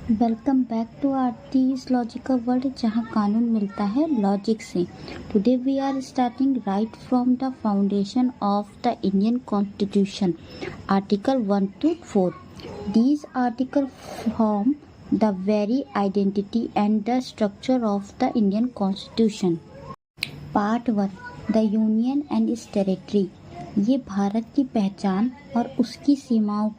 Welcome back to Aarti's logical world, जहां कानून मिलता है लॉजिक से। Today we are starting right from the foundation of the Indian constitution, article 1 to 4. These articles form the very identity and the structure of the Indian Constitution. Part 1, the union and it's territory. ये भारत की पहचान और उसकी सीमाओं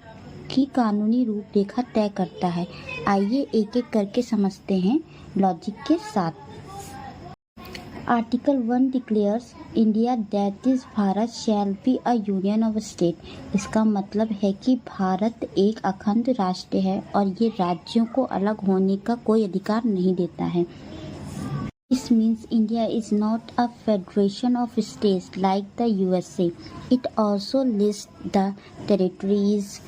की कानूनी रूपरेखा तय करता है। आइए एक एक करके समझते हैं लॉजिक के साथ। Article 1 declares India that is Bharat shall be a union of state. इसका मतलब है कि भारत एक अखंड राष्ट्र है और ये राज्यों को अलग होने का कोई अधिकार नहीं देता है। This means India is not a federation of states like the USA. It also lists the territories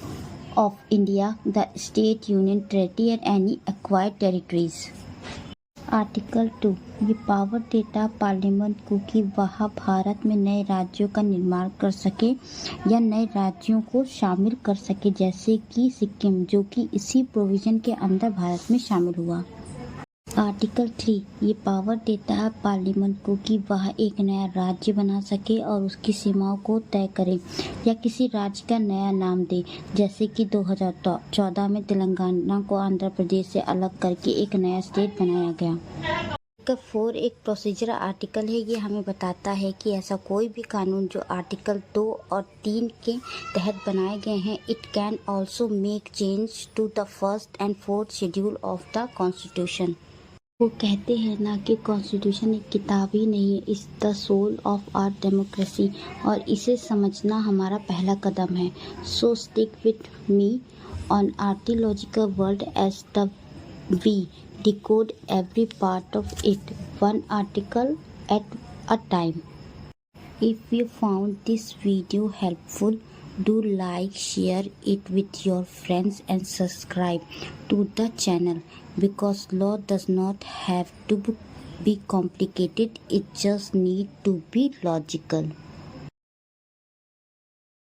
of India, the state, union territory and any acquired territories. Article 2 ये पावर देता पार्लियामेंट को कि वह भारत में नए राज्यों का निर्माण कर सके या नए राज्यों को शामिल कर सके, जैसे कि सिक्किम, जो कि इसी प्रोविजन के अंदर भारत में शामिल हुआ। आर्टिकल 3 ये पावर देता है पार्लियामेंट को कि वह एक नया राज्य बना सके और उसकी सीमाओं को तय करे या किसी राज्य का नया नाम दे, जैसे कि 2014 में तेलंगाना को आंध्र प्रदेश से अलग करके एक नया स्टेट बनाया गया। आर्टिकल 4 एक प्रोसीजर आर्टिकल है। ये हमें बताता है कि ऐसा कोई भी कानून जो आर्टिकल 2 और 3 के तहत बनाए गए हैं, it can also make change to the first and fourth schedule of the constitution. वो कहते हैं ना कि कॉन्स्टिट्यूशन एक किताब ही नहीं है, is the soul of our democracy, और इसे समझना हमारा पहला कदम है। So stick with me on आर्टिलॉजिकल world as the we decode every part of it, one article at a time. If you found this video helpful, do like, share it with your friends and subscribe to the channel, because law does not have to be complicated, it just need to be logical.